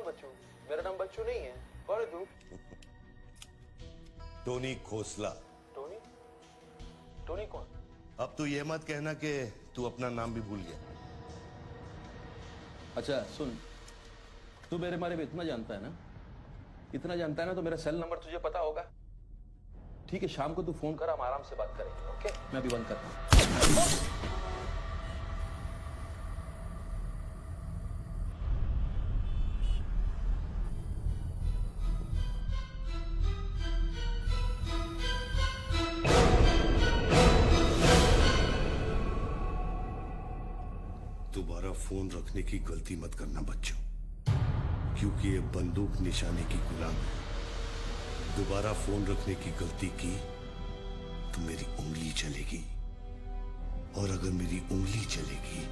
बच्चू? मेरा नाम बच्चू नहीं है। कौन है तू? टोनी खोसला। टोनी? टोनी कौन? अब तू ये मत कहना कि तू अपना नाम भी भूल गया। अच्छा सुन, तू मेरे बारे में इतना जानता है ना, इतना जानता है ना, तो मेरा सेल नंबर तुझे पता होगा। ठीक है, शाम को तू फोन कर, हम आराम से बात करेंगे। ओके, मैं अभी बंद करता हूँ। दोबारा फोन रखने की गलती मत करना बच्चों, क्योंकि ये बंदूक निशाने की गुलाम है। दोबारा फोन रखने की गलती की तो मेरी उंगली चलेगी, और अगर मेरी उंगली चलेगी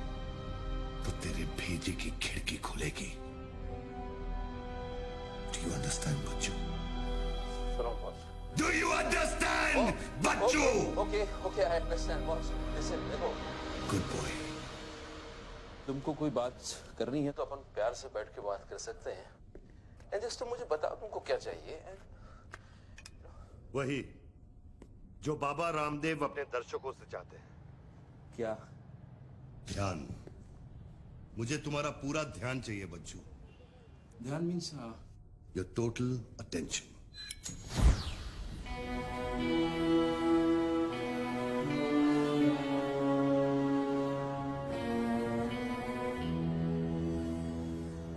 तो तेरे भेजे की खिड़की खुलेगी। डू यू अंडरस्टैंड बच्चों? सुनो बॉस। डू यू अंडरस्टैंड बच्चों? Okay okay, I understand boss. Listen, देखो, गुड बॉय। तुमको कोई बात करनी है तो अपन प्यार से बैठ के बात कर सकते हैं। एंड जस्ट तुम मुझे बताओ तुमको क्या चाहिए। वही जो बाबा रामदेव अपने दर्शकों से चाहते हैं। क्या? ध्यान। मुझे तुम्हारा पूरा ध्यान चाहिए बच्चू। ध्यान मीन्स योर टोटल अटेंशन।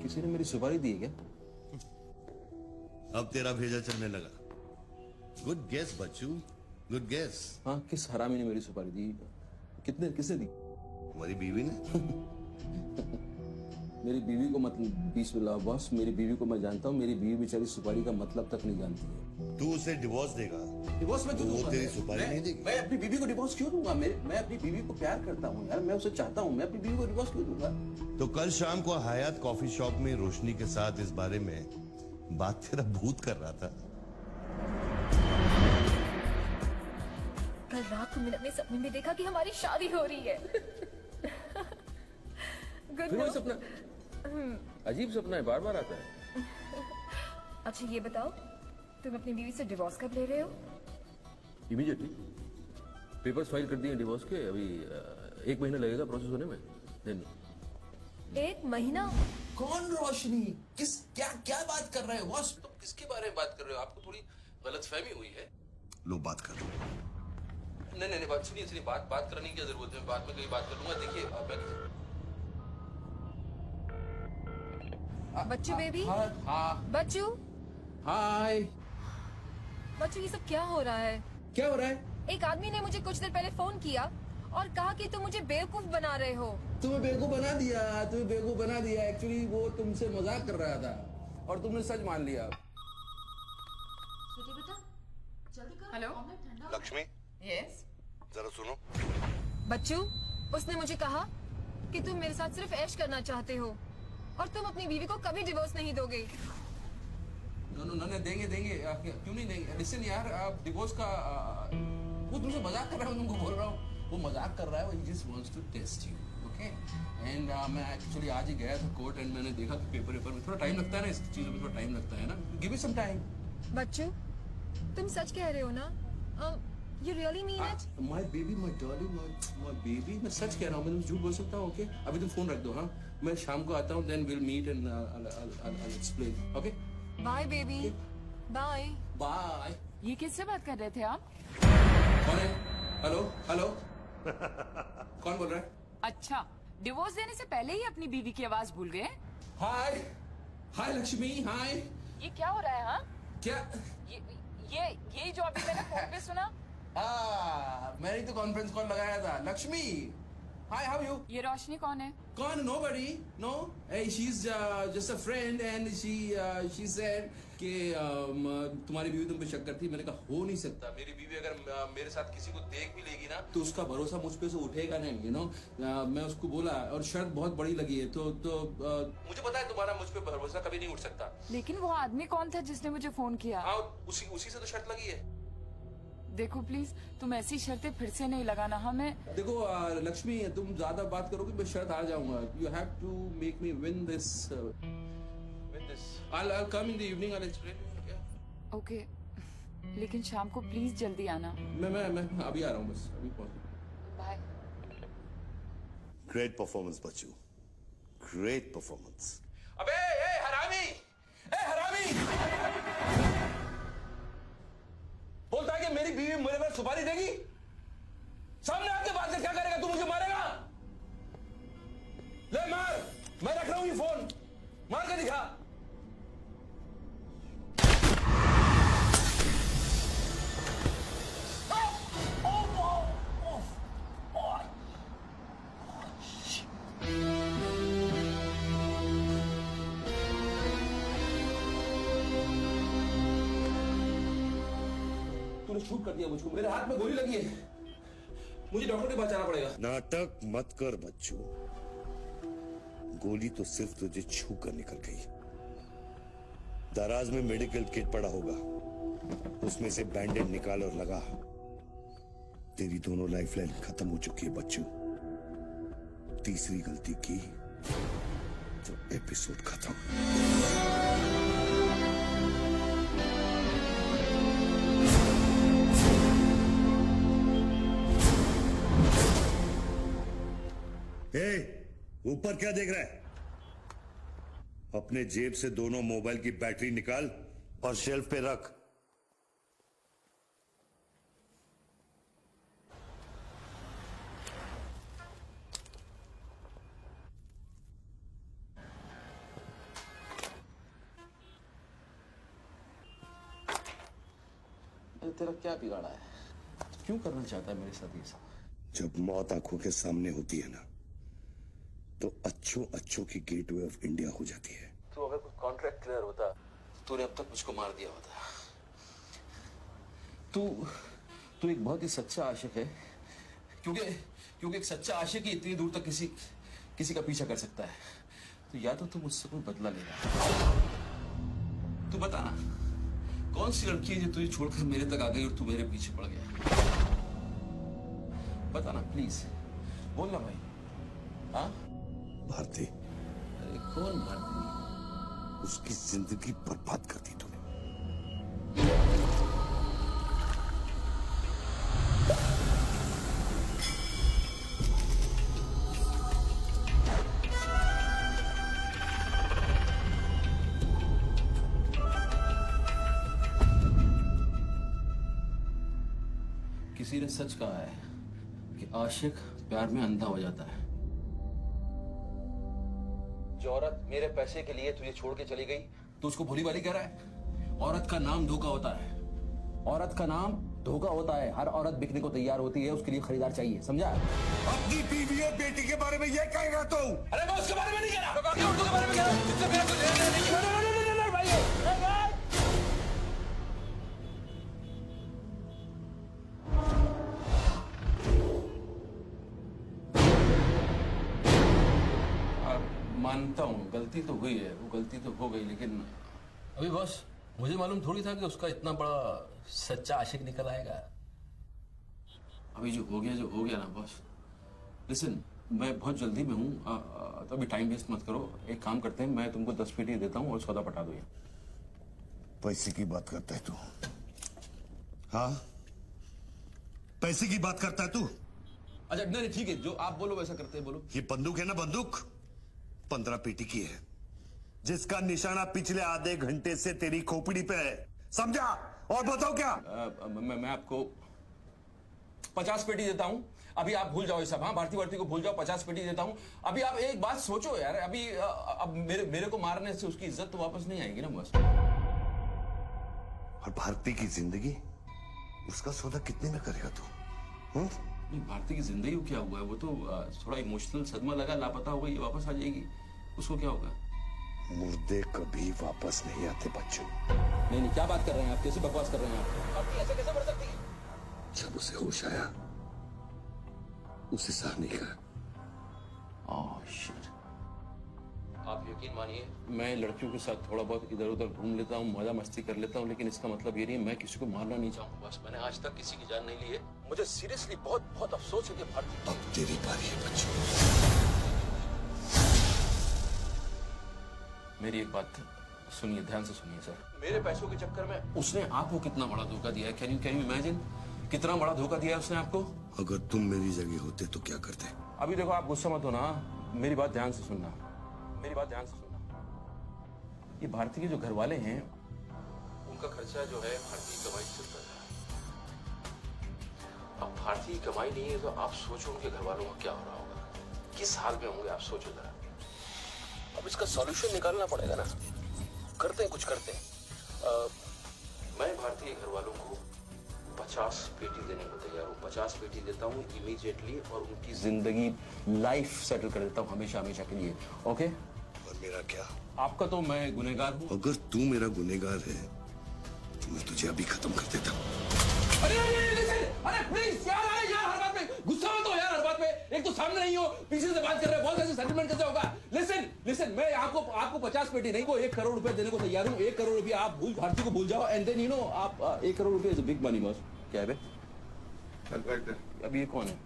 किसी ने मेरी सुपारी दी है क्या? अब तेरा भेजा चलने लगा। गुड गेस बच्चू, गुड गेस। हाँ, किस हरामी ने मेरी सुपारी दी? किसने दी? तुम्हारी बीवी ने। मेरी बीवी को मतलब बिस्मिल्लाह बॉस, मेरी बीवी को मैं जानता हूँ। मेरी बीवी बेचारी सुपारी का मतलब तक नहीं जानती है। तू उसे डिवोर्स देगा? डिवोर्स में क्यों वो दूंगा? तेरी सुपारी नहीं देगी? मैं अपनी बीवी को डिवोर्स क्यों दूंगा? मैं अपनी बीवी को प्यार करता हूँ यार, मैं उसे चाहता हूँ। मैं अपनी बीवी को डिवोर्स क्यों दूंगा? तो कल शाम को हयात कॉफी शॉप में रोशनी के साथ इस बारे में बात तेरा भूत कर रहा था। कल रात को मैंने अपने सपने में देखा कि हमारी शादी हो रही है। Good फिर वही no? सपना, अजीब सपना है, बार बार आता है। अच्छा ये बताओ, तुम अपनी बीवी से डिवोर्स कब ले रहे हो? इमीडिएटली पेपर्स फाइल कर दिए डिवोर्स के। अभी 1 महीना लगेगा प्रोसेस होने में। देन 1 महीना? कौन रोशनी? क्या क्या बात कर रहे हो बॉस? तुम किसके बारे में बात कर रहे हो? आपको थोड़ी गलतफहमी हुई है। लो बात कर। नहीं बात सुनिए, बात करने की क्या जरूरत है? बाद में कहीं बात कर लूंगा। देखिए बच्चू बेबी, हाँ बच्चू, हाय। बच्चू ये सब क्या हो रहा है? क्या हो रहा है? एक आदमी ने मुझे कुछ देर पहले फोन किया और कहा कि तुम मुझे बेवकूफ बना रहे हो। तुम्हें बेवकूफ बना दिया। एक्चुअली वो तुमसे मजाक कर रहा था और तुमने सच मान लिया। हेलो लक्ष्मी, यस जरा सुनो। बच्चू, उसने मुझे कहा कि तुम मेरे साथ सिर्फ ऐश करना चाहते हो और तुम अपनी बीवी को कभी डिवोर्स नहीं दोगे। नहीं देंगे। क्यों नहीं देंगे? लिसन यार, आप डिवोर्स का वो तुमसे मजाक कर रहा है। मैं तुमको बोल रहा हूँ वो मजाक कर रहा है। वो just wants to test you, okay? And मैं एक्चुअली आज ही गया था कोर्ट एंड मैंने देखा कि पेपर में थोड़ा टाइम लगता है ना, इस चीजों में थोड़ा टाइम लगता है ना। Give me some time. बच्चू, तुम सच कह रहे हो ना? You really mean it? My baby, my darling, my baby, मैं सच कह रहा हूँ। मैं तुम झूठ बोल सकता हूँ? ओके, अभी तुम फोन रख दो। हाँ, मैं शाम को आता हूँ। Then we'll meet and I'll explain. Okay? Bye baby. Bye. Bye. ये किससे बात कर रहे थे आप? कौन है? हेलो कौन बोल रहा है? अच्छा, डिवोर्स देने से पहले ही अपनी बीवी की आवाज भूल गए? हाय लक्ष्मी, हाय। ये क्या हो रहा है? हाँ, क्या? ये जो अभी मैंने फोन पे सुना। मैंने तो कॉन्फ्रेंस कॉल लगाया था। लक्ष्मी, हाय, हाउ यू? ये रोशनी कौन है? कौन? Nobody, no. Hey, she's just a friend and she said कि तुम्हारी बीवी तुम पे शक करती। मैंने कहा हो नहीं सकता। मेरी बीवी अगर मेरे साथ किसी को देख भी लेगी ना तो उसका भरोसा मुझ पे से उठेगा नहीं, यू नो। मैं उसको बोला और शर्त बहुत बड़ी लगी है तो मुझे पता है तुम्हारा मुझ पे भरोसा कभी नहीं उठ सकता। लेकिन वो आदमी कौन था जिसने मुझे फोन किया? हाँ, उसी से तो शर्त लगी है। देखो प्लीज, तुम ऐसी शर्तें फिर से नहीं लगाना। हमें देखो लक्ष्मी, तुम ज्यादा बात करोगे मैं शर्त आ जाऊंगा। You have to make me win this I'll come in the evening. I'll explain. Yeah. Okay, लेकिन शाम को प्लीज जल्दी आना। मैं अभी आ रहा हूँ, बस अभी पहुँच। बाय। ग्रेट परफॉर्मेंस बच्चू, ग्रेट परफॉर्मेंस। अबे ए हरामी, ए हरामी! बोलता है कि मेरी बीवी मेरे पर सुपारी देगी, सामने आके बात कर, क्या करेगा तू? मुझे मारेगा? ले मार, मैं रख रहा हूं ये फोन, मार के दिखा। तूने शूट कर दिया मुझको, मेरे हाथ में गोली लगी है, मुझे डॉक्टर के पास जाना पड़ेगा। नाटक मत कर बच्चू, गोली तो सिर्फ तुझे छू कर निकल गई। दराज में मेडिकल किट पड़ा होगा, उसमें से बैंडेड निकाल और लगा। तेरी दोनों लाइफलाइन खत्म हो चुकी है बच्चू। तीसरी गलती की तो एपिसोड खत्म। ऊपर क्या देख रहा है? अपने जेब से दोनों मोबाइल की बैटरी निकाल और शेल्फ पे रख। तेरा क्या बिगाड़ा है? क्यों करना चाहता है मेरे साथ ये सब? जब मौत आंखों के सामने होती है ना, तो अच्छों की गेटवे ऑफ इंडिया हो जाती है। तो अगर कुछ कॉन्ट्रैक्ट क्लियर होता, तूने अब तक मुझको मार दिया होता। तू एक बहुत ही सच्चा आशिक है, क्योंकि एक सच्चा आशिक ही इतनी दूर तक किसी का पीछा कर सकता है। तो या तो तू मुझसे कोई बदला ले रहा। तू बता ना, कौन सी लड़की है जो तुझे छोड़कर मेरे तक आ गई और तू मेरे पीछे पड़ गया? बता ना प्लीज, बोल ना भाई। हाँ, भारती। अरे कौन भारती? उसकी जिंदगी बर्बाद कर दी तूने। किसी ने सच कहा है कि आशिक प्यार में अंधा हो जाता है। जो औरत मेरे पैसे के लिए तुझे छोड़ के चली गई, तो उसको भोली भाली कह रहा है? औरत का नाम धोखा होता है। औरत का नाम धोखा होता है। हर औरत बिकने को तैयार होती है, उसके लिए खरीदार चाहिए, समझा? अपनी बीवी और बेटी के बारे में ये कहेगा तू? अरे मैं उसके बारे में नहीं कह रहा, मैं उर्दू के बारे में कह रहा हूं। जिससे मेरा कुछ लेना देना नहीं है। भाई मानता हूँ गलती तो हुई है, वो गलती तो हो गई, लेकिन अभी बॉस मुझे मालूम थोड़ी था कि उसका इतना बड़ा सच्चा आशिक निकल आएगा। अभी जो हो गया ना बॉस। लिसन, मैं बहुत जल्दी में हूँ, तो अभी टाइम वेस्ट मत करो। एक काम करते हैं, मैं तुमको 10 पेटी देता हूँ और सौदा पटा दो। पैसे की बात करता है तू? हाँ, पैसे की बात करता है तू? अच्छा नहीं ठीक है, जो आप बोलो वैसा करते हैं, बोलो। ये बंदूक है ना, बंदूक 15 पेटी की है, जिसका निशाना पिछले आधे घंटे से तेरी खोपड़ी पे है, समझा? और बताओ क्या? मैं आपको 50 पेटी देता हूं। अभी आप भूल जाओ ये सब। हाँ, भारती को भूल जाओ, 50 पेटी देता हूं। अभी आप एक बात सोचो यार, अभी अब मेरे को मारने से उसकी इज्जत तो वापस नहीं आएगी ना बस। और भारती की जिंदगी, उसका सौदा कितने में करेगा तू? नहीं, भारती की जिंदगी को क्या हुआ है? वो तो थोड़ा इमोशनल सदमा लगा, लापता हो गई, वापस आ जाएगी। उसको क्या होगा? मुर्दे कभी वापस नहीं आते बच्चों। नहीं, क्या बात कर रहे हैं आप? कैसे बकवास कर रहे हैं आप? ऐसे कैसे मर सकती है? जब उसे होश आया, उसे सह नहीं करा। आप यकीन मानिए, मैं लड़कियों के साथ थोड़ा बहुत इधर उधर घूम लेता हूँ, मजा मस्ती कर लेता हूँ, लेकिन इसका मतलब ये नहीं है मैं किसी को मारना नहीं चाहूंगा। बस मैंने आज तक किसी की जान नहीं ली है। मुझे सीरियसली बहुत बहुत अफसोस है कि भारती। अब तेरी बारी है बच्चों। मेरी एक बात सुनिए, ध्यान से सुनिए सर। मेरे पैसों के चक्कर में उसने आपको कितना बड़ा धोखा दिया है। कैन यू इमेजिन कितना बड़ा धोखा दिया है उसने आपको। अगर तुम मेरी जगह होते तो क्या करते? अभी देखो, आप गुस्सा मत होना, मेरी बात ध्यान से सुनना, मेरी बात ध्यान से सुनना। ये भारती के जो घर वाले हैं, उनका खर्चा जो है भारतीय कमाई से चलता है। अब भारतीय कमाई नहीं है तो आप सोचो उनके घर वालों का क्या हो रहा होगा, किस हाल में होंगे, आप सोचो जरा। अब इसका सॉल्यूशन निकालना पड़ेगा ना, करते हैं, कुछ करते हैं। मैं भारतीय घर वालों को 50 पेटी देने को तैयार हूँ। 50 पेटी देता हूँ इमीडिएटली और उनकी जिंदगी, लाइफ सेटल कर देता हूँ हमेशा हमेशा के लिए। ओके? और मेरा क्या? आपका तो मैं गुनहगार हूँ। अगर तू मेरा गुनहगार है तो मैं तुझे अभी खत्म कर देता हूँ। अरे प्लीज यार, अरे यार, हर बात में गुस्सा मत हो यार, हर बात में। एक तो सामने नहीं हो, पीछे से बात कर रहे हो, बहुत ऐसे सेटलमेंट कैसे होगा? लिसन, मैं आपको 50 पेटी नहीं, वो 1 करोड़ रुपए देने को तैयार हूँ। 1 करोड़ रुपए आप भारती को भूल जाओ, एंड देन यू नो, आप 1 करोड़ रुपए इज बिग मनी बॉस। क्या है बे? चल बैग दे। अब ये कौन है?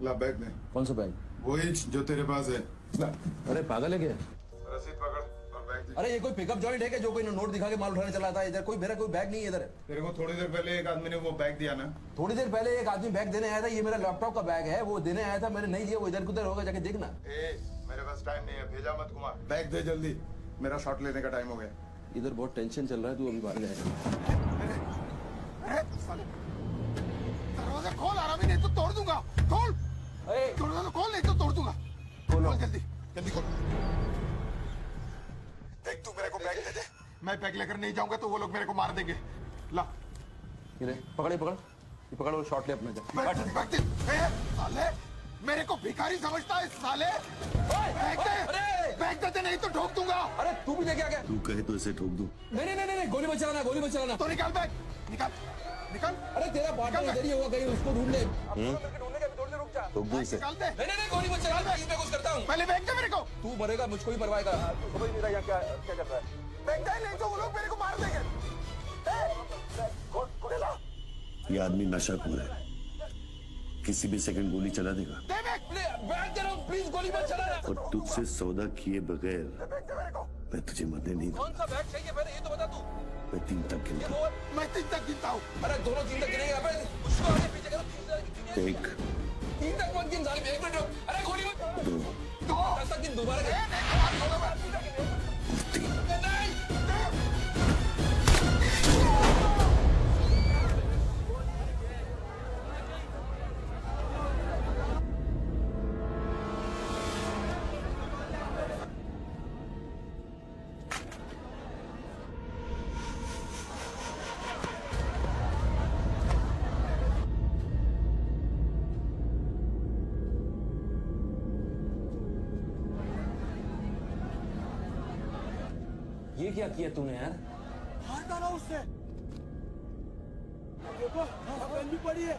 ला बैग दे। कौन सा बैग? वही जो तेरे पास है। अरे पागल है क्या? रसीद पकड़ और बैग दे। अरे ये कोई पिकअप जॉइंट है क्या जो कोई नोट दिखा के माल उठाने चला था? इधर कोई मेरा कोई बैग नहीं है इधर। तेरे को थोड़ी देर पहले एक आदमी ने वो बैग दिया ना। थोड़ी देर पहले एक आदमी बैग देने आया था। ये मेरा लैपटॉप का बैग है, वो देने आया था, मैंने नहीं लिया। वो इधर उधर होगा, जाके देखना। मेरे पास टाइम नहीं है, भेजा मत घुमा। बैग दे जल्दी, मेरा शॉट लेने का टाइम हो गया। इधर बहुत टेंशन चल रहा है, तू अभी बाहर जाएगा। दरवाजा खोल, आराम ही नहीं तो तोड़ दूंगा। खोल दरवाजा, खोल नहीं तो तोड़ दूंगा। खोल जल्दी जल्दी खोल। देख, तू मेरे को बैग दे दे, मैं बैग लेकर नहीं जाऊंगा तो वो लोग मेरे को मार देंगे। ला पकड़, ये पकड़ और शॉट ले अपना जा। बैग दे। साले मेरे को भिखारी समझता है साले। बैग दे नहीं तो ठोक दूंगा। अरे तू भी लेके आ गया? तू कहे तो इसे ठोक दूं? नहीं, गोली मत चलाना। तो निकाल बैग, निकाल। अरे तेरा पार्टनर इधर ही होगा कहीं, उसको ढूंढ ले। ढूंढने का थोड़ी देर रुक जा। ठोक दूं इसे? निकाल दे। नहीं, गोली मत चला, मैं कुछ करता हूँ। पहले बैग दे मेरे को। तू मरेगा, मुझको भी परवाह कर। समझ नहीं रहा यहाँ क्या चल रहा है। बैग दे नहीं तो वो लोग मेरे को मार देंगे। ये आदमी नशाखोर है, किसी भी सेकंड गोली चला देगा। दे बैग। बैग दे रहा हूँ, प्लीज गोली मत चलाना। और तुझसे सौदा किए बगैर बैग दे मेरे को। मैं तुझे मरने नहीं दूंगा। कौन सा बैग चाहिए पहले ये तो बता तू। मैं 3 तक गिनता हूं। मैं 3 तक गिनता हूँ। अरे दोनों 3 तक गिनेंगे। अबे उसको आगे पीछे करो। 1 3 तक मत गिन साले, 1 मिनट रुक। अरे गोली मत। 2 10 तक गिन, दोबारा गिन। और 3। नहीं। ये क्या किया तूने यार? मार डाला उससे। देखो, गन भी पड़ी है।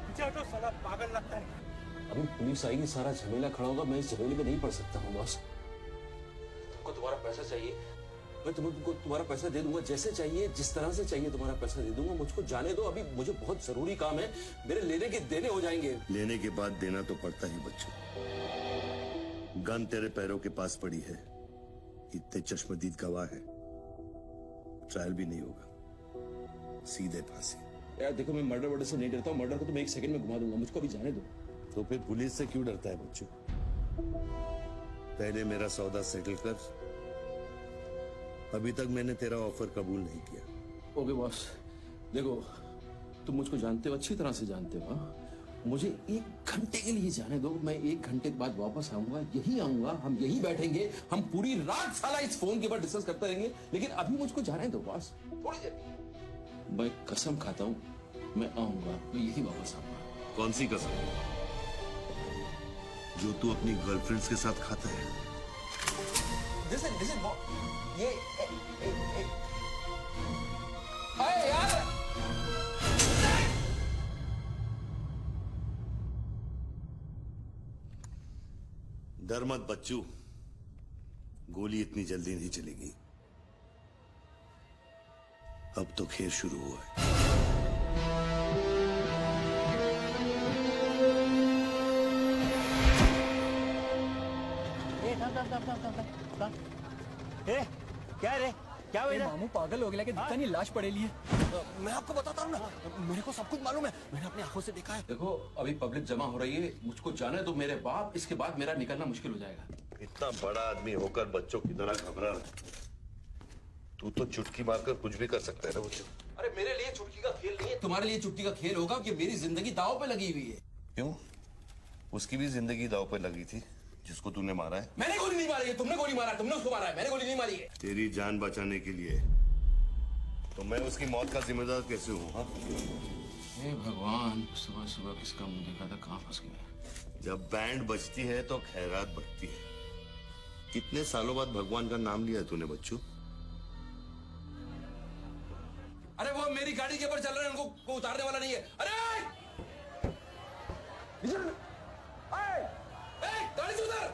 पीछे हटो, साला पागल लगता है। अभी पुलिस आएगी, सारा झमेला खड़ा होगा। मैं इस झमेले में नहीं पड़ सकता हूँ बॉस। तुमको तुम्हारा पैसा चाहिए, मैं तुमको तुम्हारा पैसा दे दूंगा। जैसे चाहिए, जिस तरह से चाहिए तुम्हारा पैसा दे दूंगा। मुझको जाने दो, अभी मुझे बहुत जरूरी काम है। मेरे लेने के देने हो जाएंगे। लेने के बाद देना तो पड़ता ही बच्चों। गन तेरे पैरों के पास पड़ी है, इतने चश्मदीद गवाह है, ट्रायल भी नहीं होगा, सीधे फांसी। यार देखो, मैं मर्डर से नहीं डरता हूँ। मर्डर को तो मैं 1 सेकंड में घुमा दूंगा। मुझको अभी जाने दो। तो फिर पुलिस से क्यों डरता है बच्चों? पहले मेरा सौदा सेटल कर। अभी तक मैंने तेरा ऑफर कबूल नहीं किया। ओके बॉस, देखो तुम मुझको जानते हो, अच्छी तरह से जानते हो। हाँ? मुझे 1 घंटे के लिए जाने दो। मैं 1 घंटे के बाद वापस आऊंगा, यही आऊंगा, हम यही बैठेंगे, हम पूरी रात साला इस फोन के ऊपर डिस्कस करते रहेंगे। लेकिन अभी मुझको जाने दो बॉस, थोड़ी देर। मैं कसम खाता हूँ, मैं आऊंगा, मैं यही वापस आऊंगा। कौन सी कसम? जो तू अपनी गर्लफ्रेंड्स के साथ खाता है। Listen, ये अरे यार, डर मत बच्चू, गोली इतनी जल्दी नहीं चलेगी। अब तो खेल शुरू हुआ है। ए क्या रे क्या हुआ इधर? मामू पागल हो गया कि दिखता नहीं लाश पड़ेली है। मैं आपको बताता हूँ ना, मेरे को सब कुछ मालूम है, मैंने अपनी आंखों से देखा है। देखो अभी पब्लिक जमा हो रही है, मुझको जाने दो मेरे बाप, इसके बाद मेरा निकलना मुश्किल हो जाएगा। इतना बड़ा आदमी होकर बच्चों की तरह घबरा रहा है। तू तो चुटकी मारकर कुछ भी कर सकता है ना बच्चों। अरे मेरे लिए चुटकी का खेल नहीं है, तुम्हारे लिए चुटकी का खेल होगा कि मेरी जिंदगी दांव पे लगी हुई है। क्यों? उसकी भी जिंदगी दांव पे लगी थी जिसको तूने मारा है। मैंने गोली नहीं मारी है, तुमने गोली मारा है, तुमने उसको मारा है, मैंने गोली नहीं मारी है। तेरी जान बचाने के लिए तो मैं उसकी मौत का जिम्मेदार कैसे हूँ? हाँ? हे भगवान, सुबह सुबह किसका मुंह देखा था, कहाँ फंस गया। जब बैंड बजती है तो खैरात बढ़ती है। कितने सालों बाद भगवान का नाम लिया तूने बच्चू? अरे वो मेरी गाड़ी के ऊपर चल रहे हैं, उनको को उतारने वाला नहीं है। अरे गाड़ी से उतर!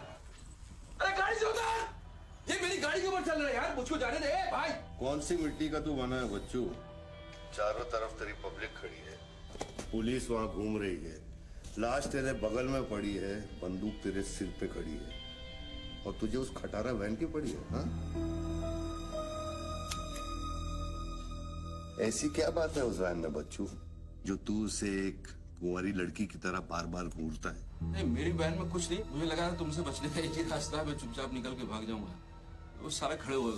अरे गाड़ी से उतर! ये मेरी गाड़ी के ऊपर चल रहा है यार, मुझको जाने दे भाई। कौन सी मिट्टी का तू बना है बच्चू? चारों तरफ तेरी पब्लिक खड़ी है, पुलिस वहां घूम रही है, लाश तेरे बगल में पड़ी है, बंदूक तेरे सिर पे खड़ी है, और तुझे उस खटारा वैन की पड़ी है। हाँ? ऐसी क्या बात है उस वैन में बच्चू जो तू उसे एक कुंवारी लड़की की तरह बार बार घूरता है? नहीं, मेरी बहन में कुछ नहीं, मुझे लगा तुमसे बचने का एक ही रास्ता है, मैं चुपचाप निकल के भाग जाऊंगा। वो सारे खड़े हुए